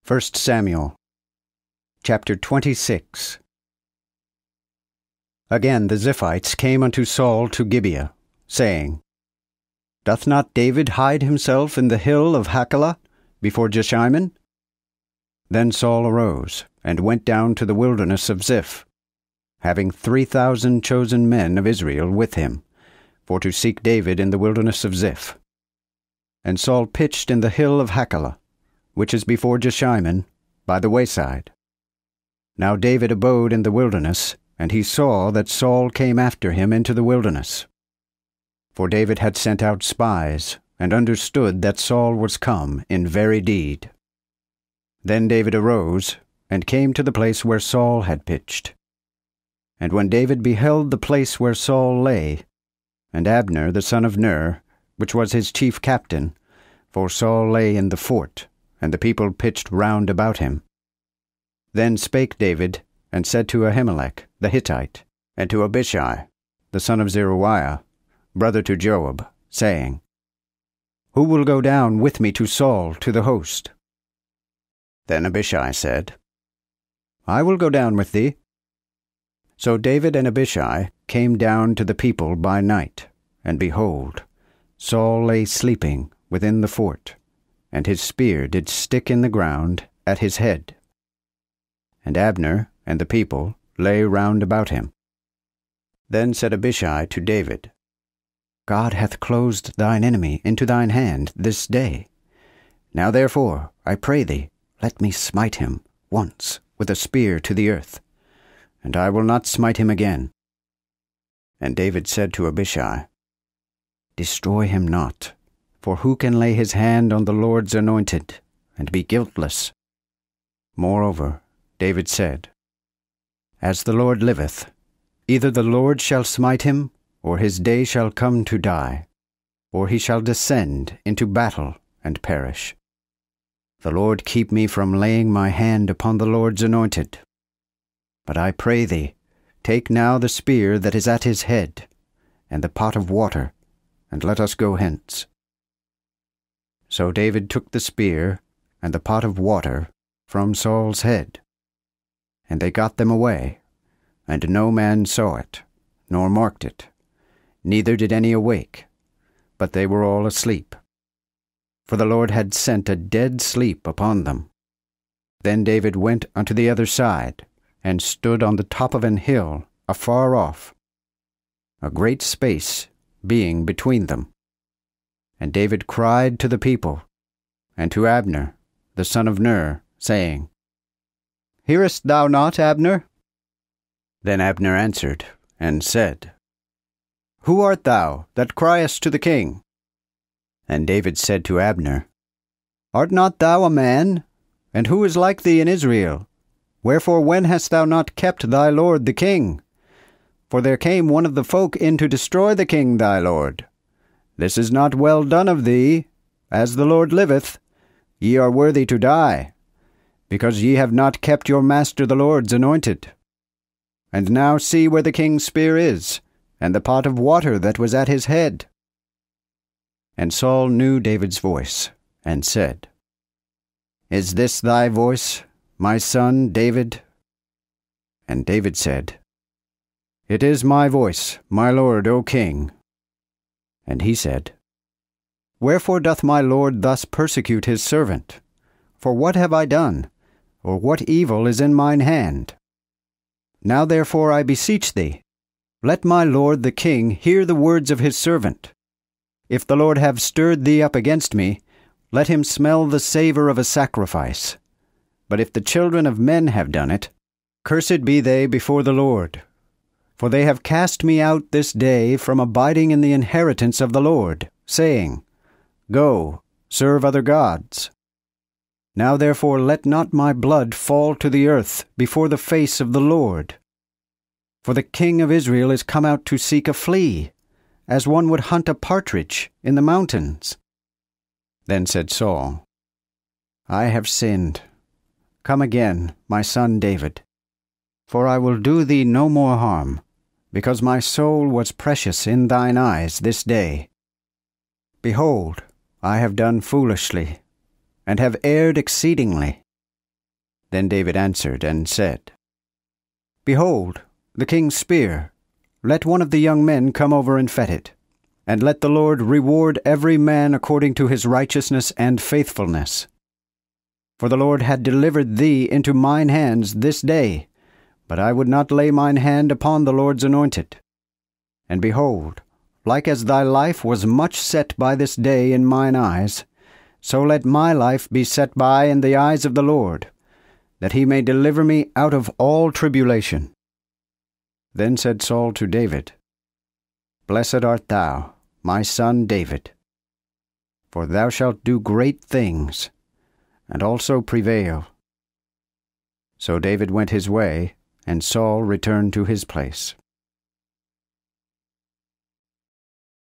1 Samuel, chapter 26. Again the Ziphites came unto Saul to Gibeah, saying, Doth not David hide himself in the hill of Hachilah before Jeshimon? Then Saul arose, and went down to the wilderness of Ziph, having 3,000 chosen men of Israel with him, for to seek David in the wilderness of Ziph. And Saul pitched in the hill of Hachilah, which is before Jeshimon, by the wayside. Now David abode in the wilderness, and he saw that Saul came after him into the wilderness. For David had sent out spies, and understood that Saul was come in very deed. Then David arose, and came to the place where Saul had pitched. And when David beheld the place where Saul lay, and Abner the son of Ner, which was his chief captain, for Saul lay in the fort, and the people pitched round about him. Then spake David, and said to Ahimelech the Hittite, and to Abishai, the son of Zeruiah, brother to Joab, saying, Who will go down with me to Saul to the host? Then Abishai said, I will go down with thee. So David and Abishai came down to the people by night, and behold, Saul lay sleeping within the fort, and his spear did stick in the ground at his head. And Abner and the people lay round about him. Then said Abishai to David, God hath closed thine enemy into thine hand this day. Now therefore, I pray thee, let me smite him once with a spear to the earth, and I will not smite him again. And David said to Abishai, Destroy him not, for who can lay his hand on the Lord's anointed, and be guiltless? Moreover, David said, As the Lord liveth, either the Lord shall smite him, or his day shall come to die, or he shall descend into battle and perish. The Lord keep me from laying my hand upon the Lord's anointed. But I pray thee, take now the spear that is at his head, and the pot of water, and let us go hence. So David took the spear and the pot of water from Saul's head. And they got them away, and no man saw it, nor marked it, neither did any awake, but they were all asleep. For the Lord had sent a dead sleep upon them. Then David went unto the other side, and stood on the top of an hill afar off, a great space being between them. And David cried to the people, and to Abner, the son of Ner, saying, Hearest thou not, Abner? Then Abner answered, and said, Who art thou that criest to the king? And David said to Abner, Art not thou a man? And who is like thee in Israel? Wherefore when hast thou not kept thy lord the king? For there came one of the folk in to destroy the king thy lord. This is not well done of thee. As the Lord liveth, ye are worthy to die, because ye have not kept your master the Lord's anointed. And now see where the king's spear is, and the pot of water that was at his head. And Saul knew David's voice, and said, Is this thy voice, my son David? And David said, It is my voice, my lord, O king. And he said, Wherefore doth my lord thus persecute his servant? For what have I done, or what evil is in mine hand? Now therefore I beseech thee, let my lord the king hear the words of his servant. If the Lord have stirred thee up against me, let him smell the savour of a sacrifice. But if the children of men have done it, cursed be they before the Lord. For they have cast me out this day from abiding in the inheritance of the Lord, saying, Go, serve other gods. Now therefore let not my blood fall to the earth before the face of the Lord. For the king of Israel is come out to seek a flea, as one would hunt a partridge in the mountains. Then said Saul, I have sinned. Come again, my son David, for I will do thee no more harm, because my soul was precious in thine eyes this day. Behold, I have done foolishly, and have erred exceedingly. Then David answered and said, Behold, the king's spear. Let one of the young men come over and fet it. And let the Lord reward every man according to his righteousness and faithfulness. For the Lord had delivered thee into mine hands this day, but I would not lay mine hand upon the Lord's anointed. And behold, like as thy life was much set by this day in mine eyes, so let my life be set by in the eyes of the Lord, that he may deliver me out of all tribulation. Then said Saul to David, Blessed art thou, my son David, for thou shalt do great things, and also prevail. So David went his way, and Saul returned to his place.